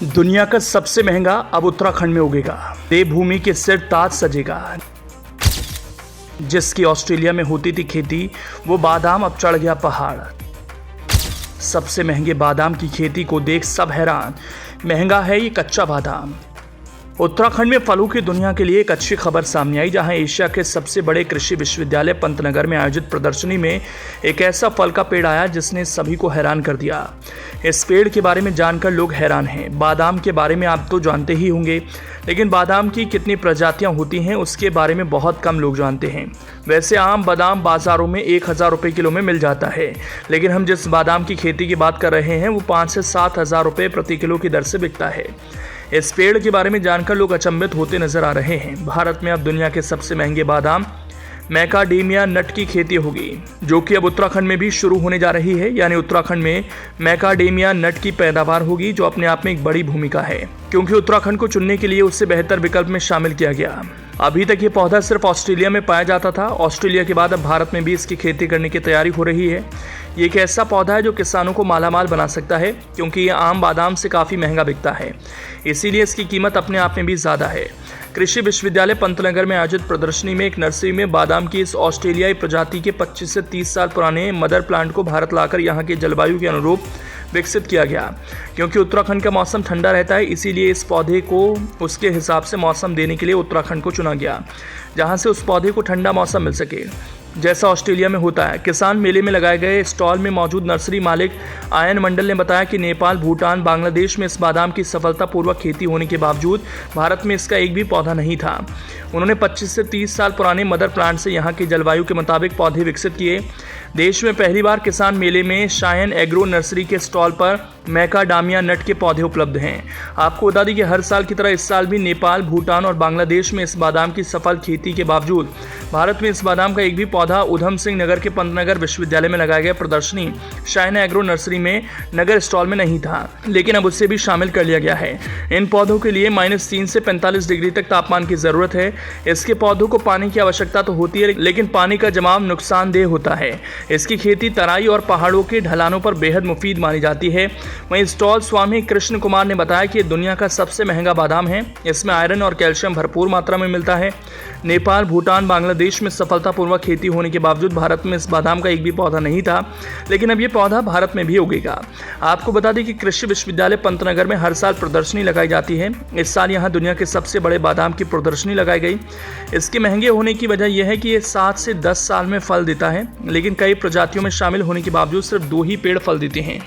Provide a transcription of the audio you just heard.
दुनिया का सबसे महंगा अब उत्तराखंड में उगेगा। देवभूमि के सिर ताज सजेगा। जिसकी ऑस्ट्रेलिया में होती थी खेती, वो बादाम अब चढ़ गया पहाड़। सबसे महंगे बादाम की खेती को देख सब हैरान। महंगा है ये कच्चा बादाम। उत्तराखंड में फलों की दुनिया के लिए एक अच्छी खबर सामने आई, जहां एशिया के सबसे बड़े कृषि विश्वविद्यालय पंतनगर में आयोजित प्रदर्शनी में एक ऐसा फल का पेड़ आया जिसने सभी को हैरान कर दिया। इस पेड़ के बारे में जानकर लोग हैरान हैं। बादाम के बारे में आप तो जानते ही होंगे, लेकिन बादाम की कितनी प्रजातियां होती हैं उसके बारे में बहुत कम लोग जानते हैं। वैसे आम बादाम बाजारों में 1000 रुपये किलो में मिल जाता है, लेकिन हम जिस बादाम की खेती की बात कर रहे हैं वो 5 से 7 हज़ार रुपये प्रति किलो की दर से बिकता है। इस पेड़ के बारे में जानकर लोग अचंभित होते नजर आ रहे हैं। भारत में अब दुनिया के सबसे महंगे बादाम मैकाडेमिया नट की खेती होगी, जो कि अब उत्तराखंड में भी शुरू होने जा रही है। यानी उत्तराखंड में मैकाडेमिया नट की पैदावार होगी, जो अपने आप में एक बड़ी भूमिका है, क्योंकि उत्तराखंड को चुनने के लिए उससे बेहतर विकल्प में शामिल किया गया। अभी तक ये पौधा सिर्फ ऑस्ट्रेलिया में पाया जाता था। ऑस्ट्रेलिया के बाद अब भारत में भी इसकी खेती करने की तैयारी हो रही है। ये एक ऐसा पौधा है जो किसानों को मालामाल बना सकता है, क्योंकि ये आम बादाम से काफ़ी महंगा बिकता है, इसीलिए इसकी कीमत अपने आप में भी ज़्यादा है। कृषि विश्वविद्यालय पंतनगर में आयोजित प्रदर्शनी में एक नर्सरी में बादाम की इस ऑस्ट्रेलियाई प्रजाति के 25 से 30 साल पुराने मदर प्लांट को भारत लाकर यहाँ के जलवायु के अनुरूप विकसित किया गया। क्योंकि उत्तराखंड का मौसम ठंडा रहता है, इसीलिए इस पौधे को उसके हिसाब से मौसम देने के लिए उत्तराखंड को चुना गया, जहाँ से उस पौधे को ठंडा मौसम मिल सके, जैसा ऑस्ट्रेलिया में होता है। किसान मेले में लगाए गए स्टॉल में मौजूद नर्सरी मालिक आयन मंडल ने बताया कि नेपाल, भूटान, बांग्लादेश में इस बादाम की सफलतापूर्वक खेती होने के बावजूद भारत में इसका एक भी पौधा नहीं था। उन्होंने 25 से 30 साल पुराने मदर प्लांट से यहाँ की जलवायु के मुताबिक पौधे विकसित किए। देश में पहली बार किसान मेले में शायन एग्रो नर्सरी के स्टॉल पर मैकाडामिया नट के पौधे उपलब्ध हैं। आपको बता दें कि हर साल की तरह इस साल भी नेपाल, भूटान और बांग्लादेश में इस बादाम की सफल खेती के बावजूद भारत में इस बादाम का एक भी पौधा उधम सिंह नगर के पंतनगर विश्वविद्यालय में लगाया गया प्रदर्शनी शायन एग्रो नर्सरी में नगर स्टॉल में नहीं था, लेकिन अब उससे भी शामिल कर लिया गया है। इन पौधों के लिए -3 से 45 डिग्री तक तापमान की जरूरत है। इसके पौधों को पानी की आवश्यकता तो होती है, लेकिन पानी का जमाव नुकसानदेह होता है। इसकी खेती तराई और पहाड़ों के ढलानों पर बेहद मुफीद मानी जाती है। वहीं स्टॉल स्वामी कृष्ण कुमार ने बताया कि दुनिया का सबसे महंगा बादाम है। इसमें आयरन और कैल्शियम भरपूर मात्रा में मिलता है। नेपाल, भूटान, बांग्लादेश में सफलतापूर्वक खेती होने के बावजूद भारत में इस बादाम का एक भी पौधा नहीं था, लेकिन अब ये पौधा भारत में भी उगेगा। आपको बता दें कि कृषि विश्वविद्यालय पंतनगर में हर साल प्रदर्शनी लगाई जाती है। इस साल यहाँ दुनिया के सबसे बड़े बादाम की प्रदर्शनी लगाई गई। इसके महंगे होने की वजह यह है कि ये 7 से 10 साल में फल देता है, लेकिन कई प्रजातियों में शामिल होने के बावजूद सिर्फ 2 ही पेड़ फल देते हैं।